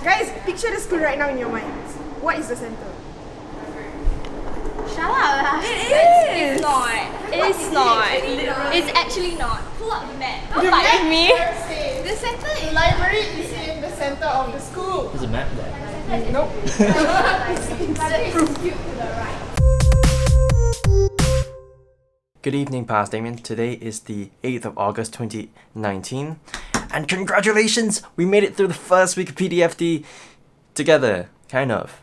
Guys, picture the school right now in your minds. What is the center? Shut up. It is. It's not. It's not. It's actually not. Pull up the map. Don't fight with me. The center is library is in the center of the school. There's a map there. Nope. Good evening, Past Damien. Today is the 8th of August 2019. And congratulations! We made it through the first week of PDFD together. Kind of.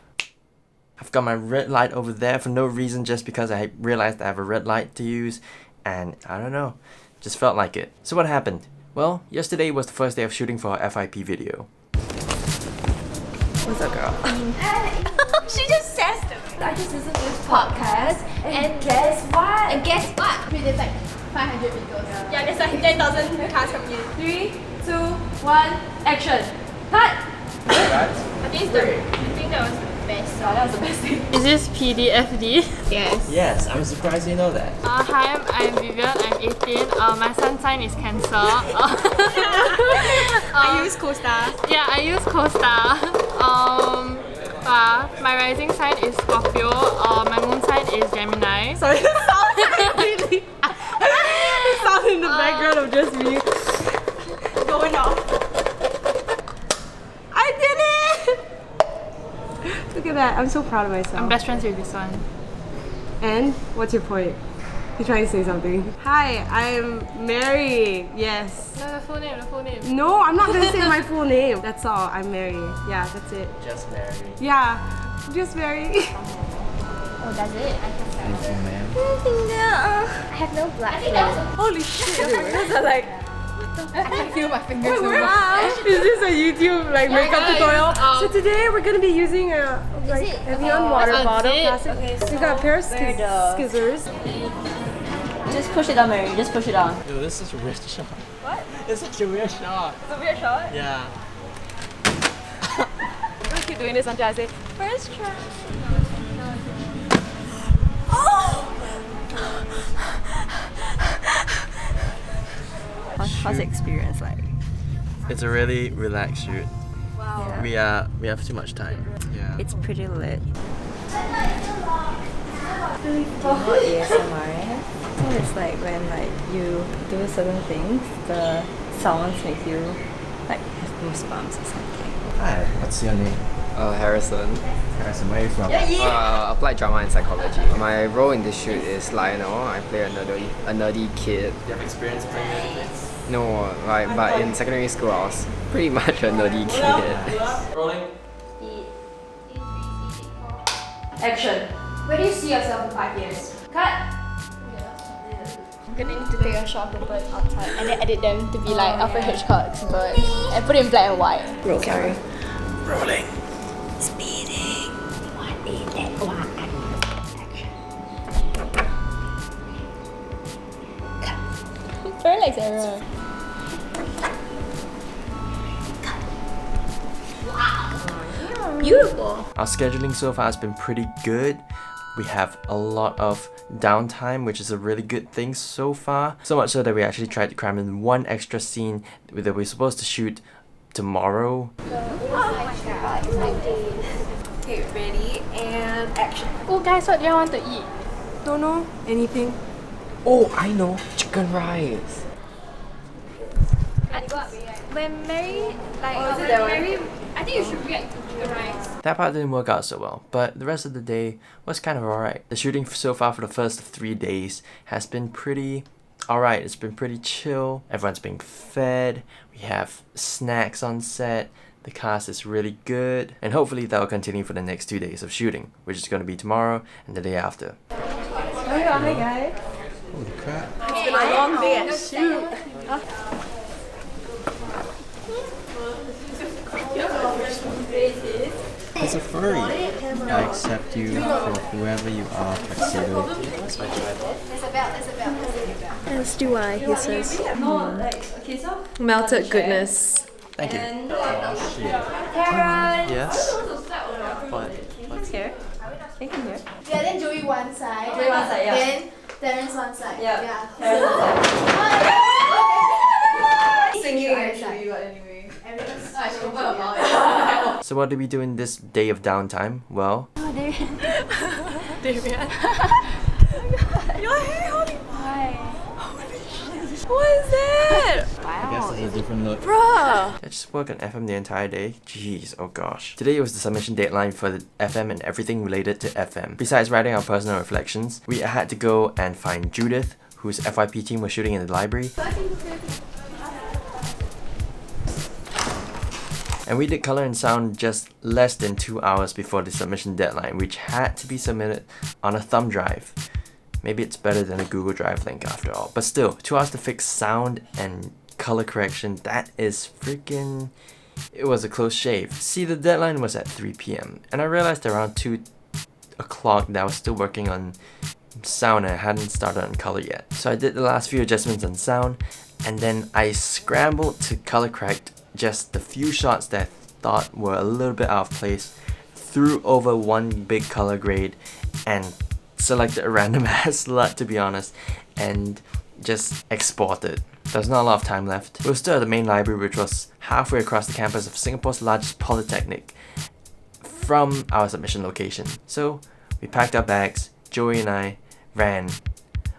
I've got my red light over there for no reason, just because I realized I have a red light to use. And I don't know, just felt like it. So what happened? Well, yesterday was the first day of shooting for our FIP video. What's up, girl? She just says them. I just listened to this podcast, and guess what? And guess what? There's like 500 videos. Yeah, there's like 10,000 cars coming in. 3, 2, 1, action! Cut! I think that was the best. Oh, that was the best thing. Is this PDFD? Yes. Yes, I'm surprised you know that. Hi, I'm Vivian, I'm 18. My sun sign is Cancer. I use Co-Star. Yeah, I use Co-Star. My rising sign is Scorpio. My moon sign is Gemini. Sorry, the sound really. The sound in the background of just me going off. I did it! Look at that. I'm so proud of myself. I'm best friends with this one. And what's your point? You're trying to say something. Hi, I'm Mary. Yes. No, the full name. No, I'm not gonna say my full name. That's all. I'm Mary. Yeah, that's it. Just Mary. Yeah, just Mary. Oh, that's it? Thank you, ma'am. I have no black clothes. Holy shit! I can feel my fingers. Is this a YouTube like makeup tutorial? So today we're gonna be using a like it? Evian water That's bottle. it. Plastic. We got a pair of scissors. Just push it down, Mary. Just push it down. Yo, this is a weird shot. What? It's such a weird shot. It's a weird shot. Yeah. I'm gonna keep doing this until I say, first try. How's the experience like? It's a really relaxed shoot. Wow. We have too much time. Yeah. It's pretty lit. What ASMR? So it's like when like you do certain things, the sounds make you like have goosebumps or something. Hi, what's your name? Harrison. Harrison, where are you from? Applied drama and psychology. My role in this shoot is Lionel. I play a nerdy kid. Do you have experience playing Netflix? No, like, but in secondary school I was pretty much a nerdy kid. Rolling. Action. Where do you see yourself in 5 years? Cut. I'm gonna need to take a shot of the bird outside and then edit them to be like Alfred Hitchcock's bird and put it in black and white. Sorry. Rolling. Speeding. 1, 8, and 1. Action. Very like Sarah. Beautiful. Our scheduling so far has been pretty good. We have a lot of downtime, which is a really good thing so far. So much so that we actually tried to cram in one extra scene that we're supposed to shoot tomorrow. Okay, ready and action. Oh, guys, what do you want to eat? Don't know anything. Oh, I know. Chicken rice. When Mary, like, is it that one? Mary, I think you should react to the rice. That part didn't work out so well, but the rest of the day was kind of alright. The shooting so far for the first 3 days has been pretty alright. It's been pretty chill. Everyone's being fed. We have snacks on set. The cast is really good. And hopefully that will continue for the next 2 days of shooting, which is going to be tomorrow and the day after. Hi guys. Holy crap. It's been a long day at shoot. It's a furry. I accept you for whoever you are, tuxedo. That's my tripod. Let's do why, he says. Melted goodness. Thank you. Oh shit. Yes? What? What's Here. Thank you here. Yeah, then Joey one side. Joey one side, yeah. Then Terrence one side. Yeah. Singing. Actually, but anyway. Everyone's I should open her mouth. So what did we do in this day of downtime? Well, Damien. Your hair, holy Why? What is that? I guess it's a different look. Bruh! I just work on FM the entire day. Jeez, oh gosh. Today was the submission deadline for the FM and everything related to FM. Besides writing our personal reflections, we had to go and find Judith, whose FYP team was shooting in the library. And we did color and sound just less than 2 hours before the submission deadline, which had to be submitted on a thumb drive. Maybe it's better than a Google Drive link after all. But still, 2 hours to fix sound and color correction, that is freaking... It was a close shave. See, the deadline was at 3 p.m. and I realized around 2 o'clock that I was still working on sound and I hadn't started on color yet. So I did the last few adjustments on sound, and then I scrambled to color correct just the few shots that I thought were a little bit out of place, threw over one big color grade, and selected a random ass LUT, to be honest, and just exported. There's not a lot of time left. We were still at the main library, which was halfway across the campus of Singapore's largest polytechnic from our submission location. So we packed our bags, Joey and I ran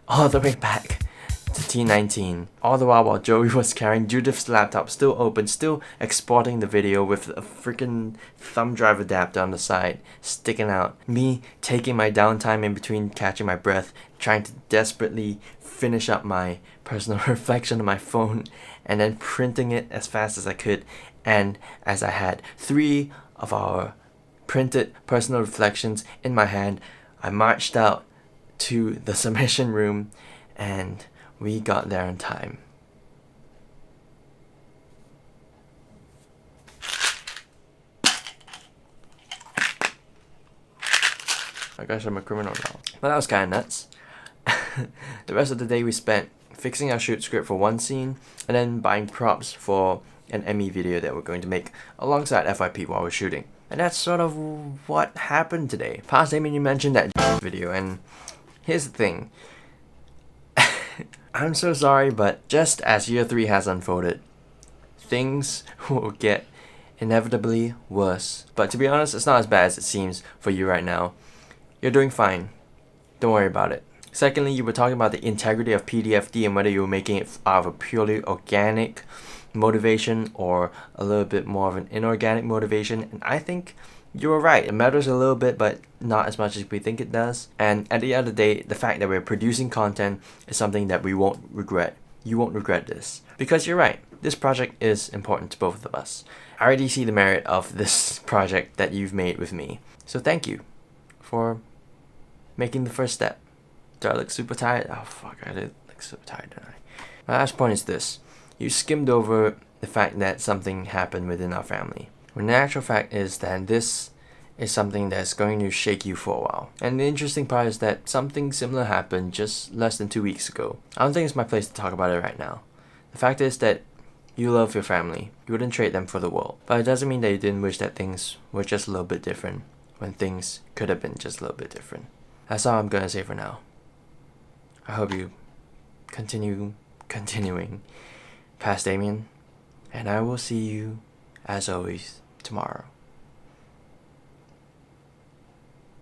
all the way back to T19. All the while Joey was carrying Judith's laptop still open, still exporting the video with a freaking thumb drive adapter on the side sticking out. Me taking my downtime in between catching my breath, trying to desperately finish up my personal reflection on my phone and then printing it as fast as I could. And as I had 3 of our printed personal reflections in my hand, I marched out to the submission room and we got there in time. I guess I'm a criminal now. But that was kinda nuts. The rest of the day we spent fixing our shoot script for one scene and then buying props for an ME video that we're going to make alongside FYP while we're shooting. And that's sort of what happened today. Past Damien, you mentioned that video, and here's the thing. I'm so sorry, but just as year 3 has unfolded, things will get inevitably worse. But to be honest, it's not as bad as it seems for you right now. You're doing fine. Don't worry about it. Secondly, you were talking about the integrity of PDFD and whether you were making it out of a purely organic motivation or a little bit more of an inorganic motivation, and I think you were right. It matters a little bit, but not as much as we think it does. And at the end of the day, the fact that we're producing content is something that we won't regret. You won't regret this. Because you're right, this project is important to both of us. I already see the merit of this project that you've made with me. So thank you for making the first step. Do I look super tired? Oh fuck, I did look super tired, didn't I? My last point is this. You skimmed over the fact that something happened within our family, when the actual fact is that this is something that's going to shake you for a while. And the interesting part is that something similar happened just less than 2 weeks ago. I don't think it's my place to talk about it right now. The fact is that you love your family. You wouldn't trade them for the world. But it doesn't mean that you didn't wish that things were just a little bit different when things could have been just a little bit different. That's all I'm gonna say for now. I hope you continuing past Damien, and I will see you, as always, tomorrow.